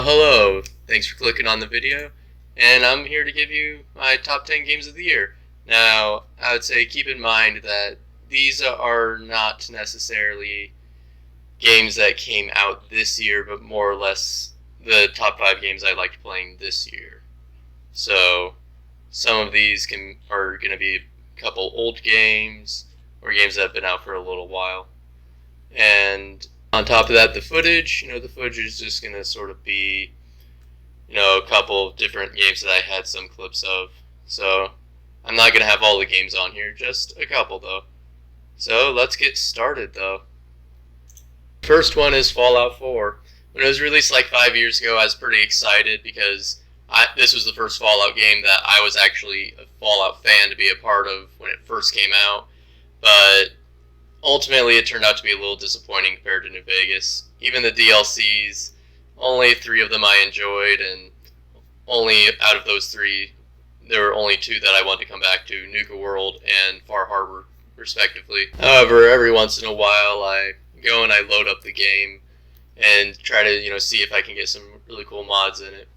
Hello, thanks for clicking on the video, and I'm here to give you my top 10 games of the year. Now, I would say keep in mind that these are not necessarily games that came out this year, but more or less the top 5 games I liked playing this year. So, some of these are going to be a couple old games, or games that have been out for a little while. And on top of that, the footage is just going to sort of be, a couple of different games that I had some clips of. So I'm not going to have all the games on here, just a couple though. So let's get started though. First one is Fallout 4. When it was released like 5 years ago, I was pretty excited because this was the first Fallout game that I was actually a Fallout fan to be a part of when it first came out. But ultimately, it turned out to be a little disappointing compared to New Vegas. Even the DLCs, only 3 of them I enjoyed, and only out of those 3, there were only 2 that I wanted to come back to, Nuka World and Far Harbor, respectively. However, every once in a while, I go and I load up the game and try to, see if I can get some really cool mods in it.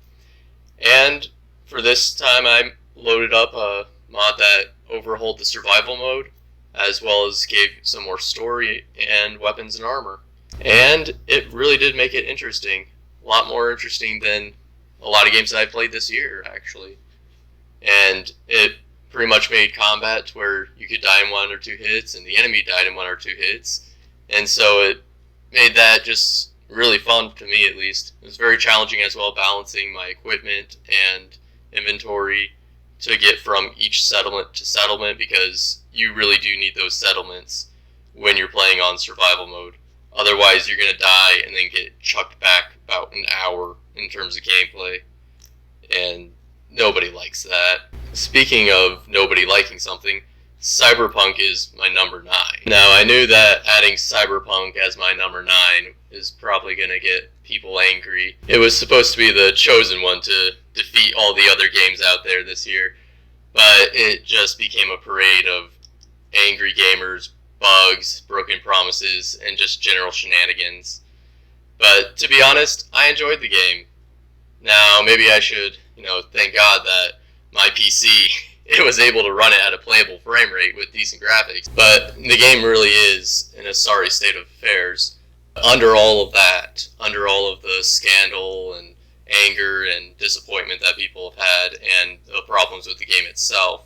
And for this time, I loaded up a mod that overhauled the survival mode, as well as gave some more story and weapons and armor. And it really did make it interesting. A lot more interesting than a lot of games that I played this year, actually. And it pretty much made combat to where you could die in 1 or 2 hits, and the enemy died in 1 or 2 hits. And so it made that just really fun, to me at least. It was very challenging as well, balancing my equipment and inventory to get from each settlement to settlement, because you really do need those settlements when you're playing on survival mode. Otherwise, you're going to die and then get chucked back about an hour in terms of gameplay. And nobody likes that. Speaking of nobody liking something, Cyberpunk is my number 9. Now, I knew that adding Cyberpunk as my number 9 is probably going to get people angry. It was supposed to be the chosen one to defeat all the other games out there this year, but it just became a parade of angry gamers, bugs, broken promises, and just general shenanigans. But to be honest, I enjoyed the game. Now, maybe I should, thank God that my PC, it was able to run it at a playable frame rate with decent graphics. But the game really is in a sorry state of affairs. Under all of that, under all of the scandal and anger and disappointment that people have had, and the problems with the game itself,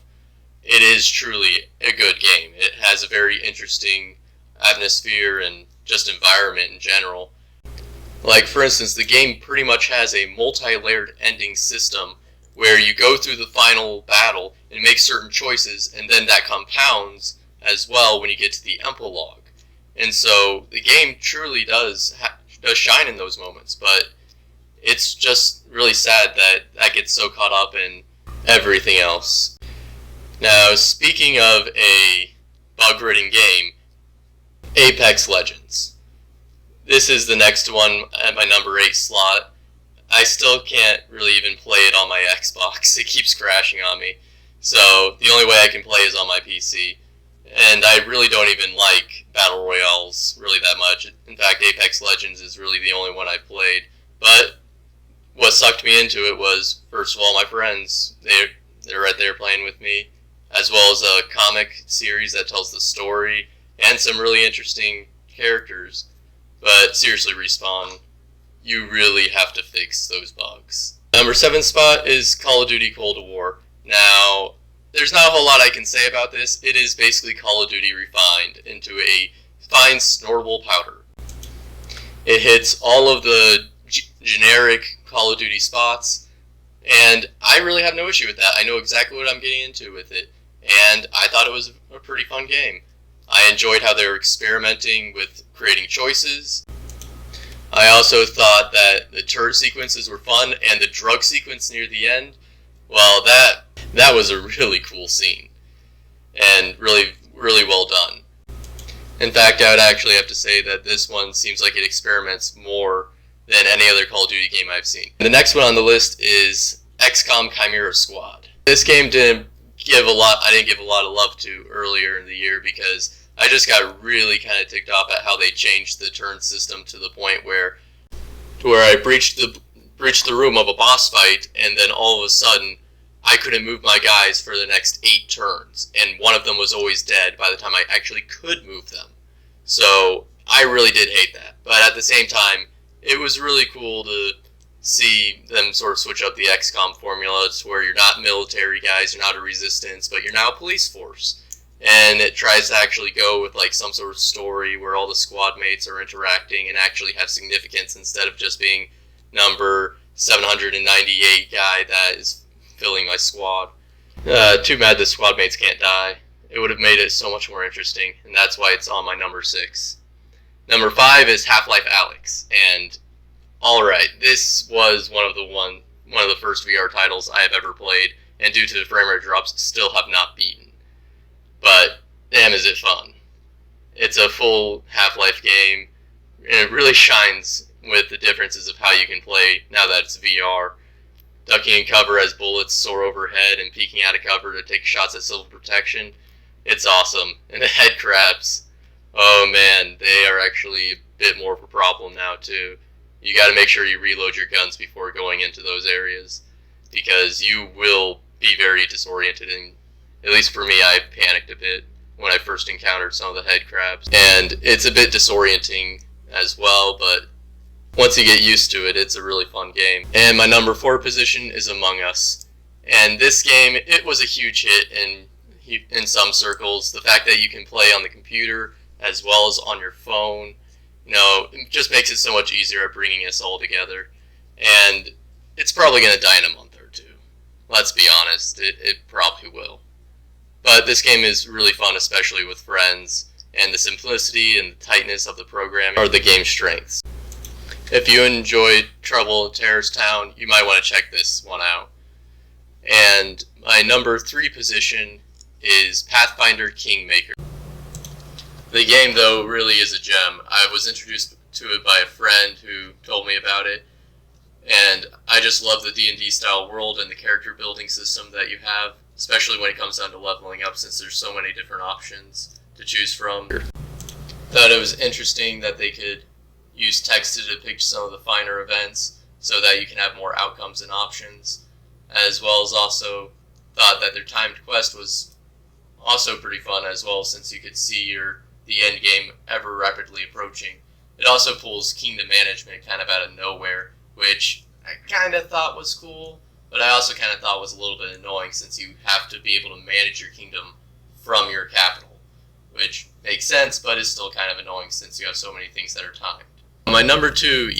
it is truly a good game. It has a very interesting atmosphere and just environment in general. Like, for instance, the game pretty much has a multi-layered ending system where you go through the final battle and make certain choices, and then that compounds as well when you get to the epilogue. And so the game truly does shine in those moments, but it's just really sad that gets so caught up in everything else. Now, speaking of a bug-ridden game, Apex Legends. This is the next one at my number 8 slot. I still can't really even play it on my Xbox. It keeps crashing on me. So the only way I can play is on my PC. And I really don't even like Battle Royales really that much. In fact, Apex Legends is really the only one I played. But what sucked me into it was, first of all, my friends. They're right there playing with me, as well as a comic series that tells the story, and some really interesting characters. But seriously, Respawn, you really have to fix those bugs. Number 7 spot is Call of Duty Cold War. Now, there's not a whole lot I can say about this. It is basically Call of Duty refined into a fine, snortable powder. It hits all of the generic Call of Duty spots, and I really have no issue with that. I know exactly what I'm getting into with it, and I thought it was a pretty fun game. I enjoyed how they were experimenting with creating choices. I also thought that the turret sequences were fun, and the drug sequence near the end, well, that was a really cool scene, and really, really well done. In fact, I would actually have to say that this one seems like it experiments more than any other Call of Duty game I've seen. The next one on the list is XCOM Chimera Squad. This game I didn't give a lot of love to earlier in the year because I just got really kind of ticked off at how they changed the turn system to the point where I breached reach the room of a boss fight, and then all of a sudden, I couldn't move my guys for the next 8 turns, and one of them was always dead by the time I actually could move them. So I really did hate that. But at the same time, it was really cool to see them sort of switch up the XCOM formula to where you're not military guys, you're not a resistance, but you're now a police force. And it tries to actually go with like some sort of story where all the squad mates are interacting and actually have significance instead of just being number 798 guy that is filling my squad. Too bad the squad mates can't die. It would have made it so much more interesting, and that's why it's on my number 6. Number 5 is Half-Life Alyx, and alright, this was one of the first VR titles I have ever played, and due to the frame rate drops, still have not beaten. But damn, is it fun. It's a full Half-Life game, and it really shines with the differences of how you can play now that it's VR. Ducking in cover as bullets soar overhead and peeking out of cover to take shots at civil protection. It's awesome. And the head crabs, oh man, they are actually a bit more of a problem now too. You gotta make sure you reload your guns before going into those areas, because you will be very disoriented, and at least for me, I panicked a bit when I first encountered some of the head crabs. And it's a bit disorienting as well, but once you get used to it, it's a really fun game. And my number 4 position is Among Us. And this game, it was a huge hit in some circles. The fact that you can play on the computer as well as on your phone, it just makes it so much easier at bringing us all together. And it's probably going to die in a month or 2. Let's be honest, it probably will. But this game is really fun, especially with friends, and the simplicity and the tightness of the programming are the game's strengths. If you enjoyed Trouble in Terrorist Town, you might want to check this one out. And my number 3 position is Pathfinder Kingmaker. The game, though, really is a gem. I was introduced to it by a friend who told me about it, and I just love the D&D style world and the character building system that you have, especially when it comes down to leveling up, since there's so many different options to choose from. Thought it was interesting that they could use text to depict some of the finer events so that you can have more outcomes and options, as well as also thought that their timed quest was also pretty fun as well, since you could see the end game ever rapidly approaching. It also pulls kingdom management kind of out of nowhere, which I kind of thought was cool, but I also kind of thought was a little bit annoying, since you have to be able to manage your kingdom from your capital, which makes sense, but is still kind of annoying since you have so many things that are timed. My number 2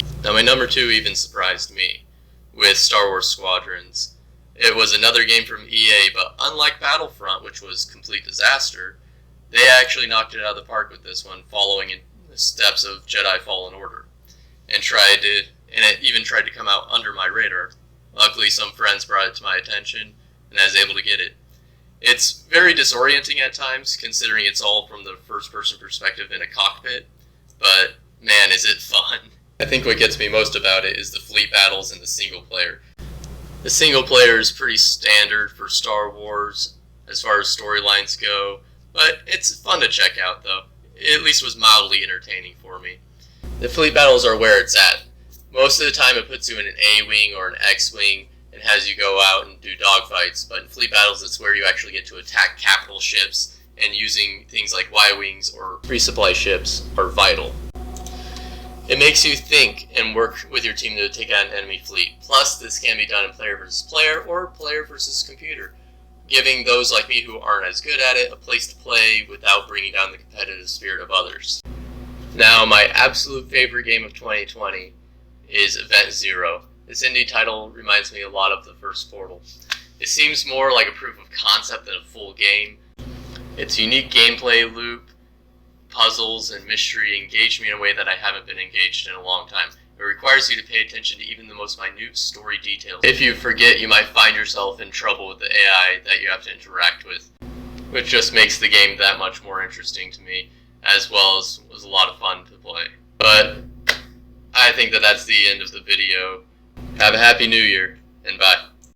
even surprised me with Star Wars Squadrons. It was another game from EA, but unlike Battlefront, which was a complete disaster, they actually knocked it out of the park with this one, following in the steps of Jedi Fallen Order, and it even tried to come out under my radar. Luckily, some friends brought it to my attention, and I was able to get it. It's very disorienting at times, considering it's all from the first-person perspective in a cockpit, but man, is it fun. I think what gets me most about it is the fleet battles and the single player. The single player is pretty standard for Star Wars as far as storylines go, but it's fun to check out though. It at least was mildly entertaining for me. The fleet battles are where it's at. Most of the time it puts you in an A-wing or an X-wing and has you go out and do dogfights, but in fleet battles it's where you actually get to attack capital ships, and using things like Y-wings or resupply ships are vital. It makes you think and work with your team to take out an enemy fleet. Plus, this can be done in player versus player or player versus computer, giving those like me who aren't as good at it a place to play without bringing down the competitive spirit of others. Now, my absolute favorite game of 2020 is Event Zero. This indie title reminds me a lot of the first Portal. It seems more like a proof of concept than a full game. Its unique gameplay loop, puzzles, and mystery engage me in a way that I haven't been engaged in a long time. It requires you to pay attention to even the most minute story details. If you forget, you might find yourself in trouble with the AI that you have to interact with, which just makes the game that much more interesting to me, as well as was a lot of fun to play. But I think that that's the end of the video. Have a happy new year, and bye.